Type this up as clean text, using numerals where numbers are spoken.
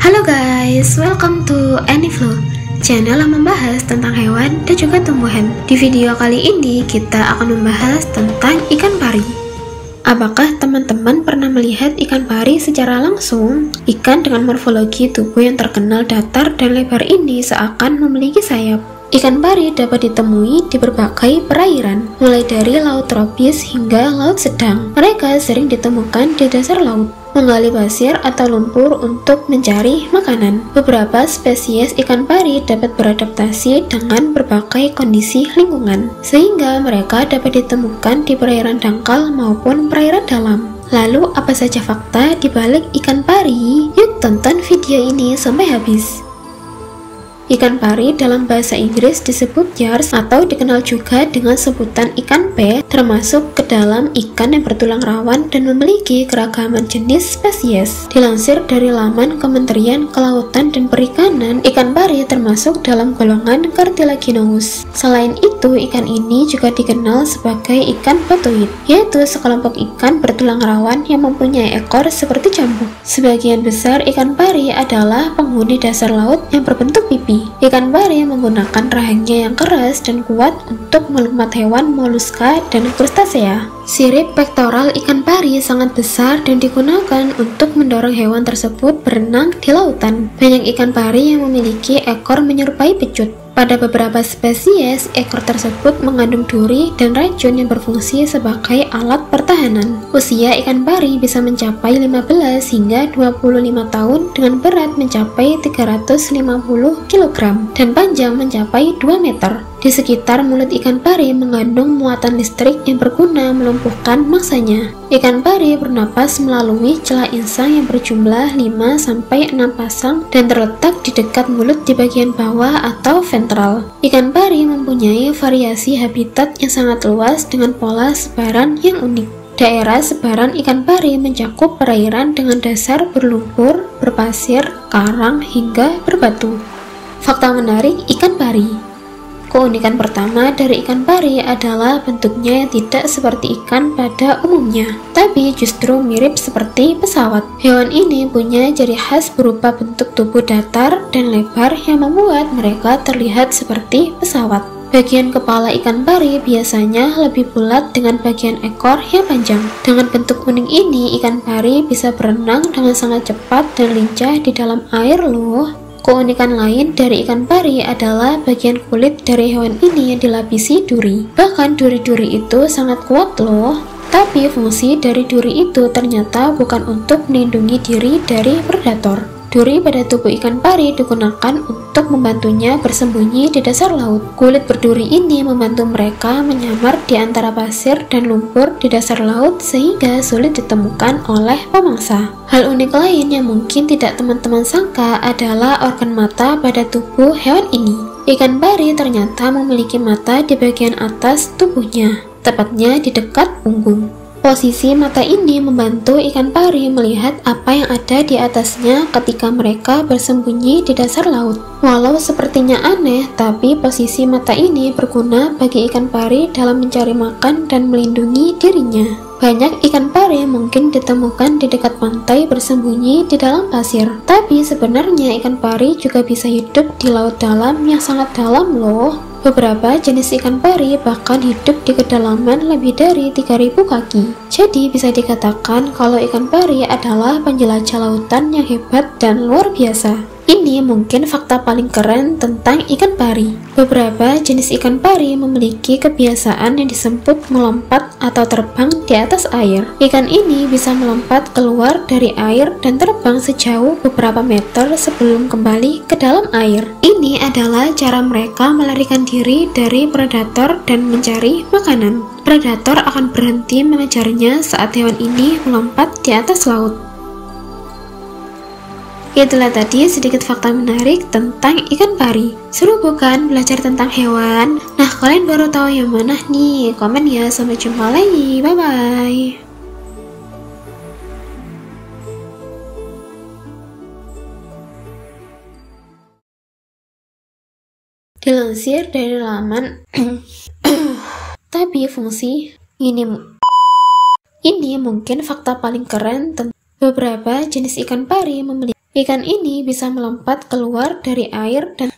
Halo guys, welcome to Aniflow, channel yang membahas tentang hewan dan juga tumbuhan. Di video kali ini kita akan membahas tentang ikan pari. Apakah teman-teman pernah melihat ikan pari secara langsung? Ikan dengan morfologi tubuh yang terkenal datar dan lebar ini seakan memiliki sayap. Ikan pari dapat ditemui di berbagai perairan, mulai dari laut tropis hingga laut sedang. Mereka sering ditemukan di dasar laut, menggali pasir atau lumpur untuk mencari makanan. Beberapa spesies ikan pari dapat beradaptasi dengan berbagai kondisi lingkungan, sehingga mereka dapat ditemukan di perairan dangkal maupun perairan dalam. Lalu, apa saja fakta di balik ikan pari? Yuk tonton video ini sampai habis. Ikan pari dalam bahasa Inggris disebut yars atau dikenal juga dengan sebutan ikan pe, termasuk ke dalam ikan yang bertulang rawan dan memiliki keragaman jenis spesies. Dilansir dari laman Kementerian Kelautan dan Perikanan, ikan pari termasuk dalam golongan Cartilaginous. Selain itu, ikan ini juga dikenal sebagai ikan batoid, yaitu sekelompok ikan bertulang rawan yang mempunyai ekor seperti cambuk. Sebagian besar ikan pari adalah penghuni dasar laut yang berbentuk pipi. Ikan pari menggunakan rahangnya yang keras dan kuat untuk melumat hewan moluska dan krustasea. Sirip pektoral ikan pari sangat besar dan digunakan untuk mendorong hewan tersebut berenang di lautan. Banyak ikan pari yang memiliki ekor menyerupai pecut. Pada beberapa spesies, ekor tersebut mengandung duri dan racun yang berfungsi sebagai alat pertahanan. Usia ikan pari bisa mencapai 15 hingga 25 tahun dengan berat mencapai 350 kg dan panjang mencapai 2 meter. Di sekitar mulut ikan pari mengandung muatan listrik yang berguna melumpuhkan mangsanya. Ikan pari bernapas melalui celah insang yang berjumlah 5-6 pasang dan terletak di dekat mulut di bagian bawah atau ventral. Ikan pari mempunyai variasi habitat yang sangat luas dengan pola sebaran yang unik. Daerah sebaran ikan pari mencakup perairan dengan dasar berlumpur, berpasir, karang, hingga berbatu. Fakta menarik ikan pari. Keunikan pertama dari ikan pari adalah bentuknya yang tidak seperti ikan pada umumnya, tapi justru mirip seperti pesawat. Hewan ini punya ciri khas berupa bentuk tubuh datar dan lebar yang membuat mereka terlihat seperti pesawat. Bagian kepala ikan pari biasanya lebih bulat dengan bagian ekor yang panjang. Dengan bentuk unik ini, ikan pari bisa berenang dengan sangat cepat dan lincah di dalam air loh. Keunikan lain dari ikan pari adalah bagian kulit dari hewan ini yang dilapisi duri. Bahkan duri-duri itu sangat kuat loh. Tapi fungsi dari duri itu ternyata bukan untuk melindungi diri dari predator. Duri pada tubuh ikan pari digunakan untuk membantunya bersembunyi di dasar laut. Kulit berduri ini membantu mereka menyamar di antara pasir dan lumpur di dasar laut sehingga sulit ditemukan oleh pemangsa. Hal unik lain yang mungkin tidak teman-teman sangka adalah organ mata pada tubuh hewan ini. Ikan pari ternyata memiliki mata di bagian atas tubuhnya, tepatnya di dekat punggung. Posisi mata ini membantu ikan pari melihat apa yang ada di atasnya ketika mereka bersembunyi di dasar laut. Walau sepertinya aneh, tapi posisi mata ini berguna bagi ikan pari dalam mencari makan dan melindungi dirinya. Banyak ikan pari mungkin ditemukan di dekat pantai bersembunyi di dalam pasir. Tapi sebenarnya ikan pari juga bisa hidup di laut dalam yang sangat dalam loh. Beberapa jenis ikan pari bahkan hidup di kedalaman lebih dari 3000 kaki. Jadi bisa dikatakan kalau ikan pari adalah penjelajah lautan yang hebat dan luar biasa. Ini mungkin fakta paling keren tentang ikan pari. Beberapa jenis ikan pari memiliki kebiasaan yang disebut melompat atau terbang di atas air. Ikan ini bisa melompat keluar dari air dan terbang sejauh beberapa meter sebelum kembali ke dalam air. Ini adalah cara mereka melarikan diri dari predator dan mencari makanan. Predator akan berhenti mengejarnya saat hewan ini melompat di atas laut. Itulah tadi sedikit fakta menarik tentang ikan pari. Seru bukan belajar tentang hewan? Nah, kalian baru tahu yang mana nih? Komen ya, sampai jumpa lagi. Bye-bye. Dilansir dari laman tapi fungsi ini mungkin fakta paling keren tentang beberapa jenis ikan pari memiliki Ikan ini bisa melompat keluar dari air dan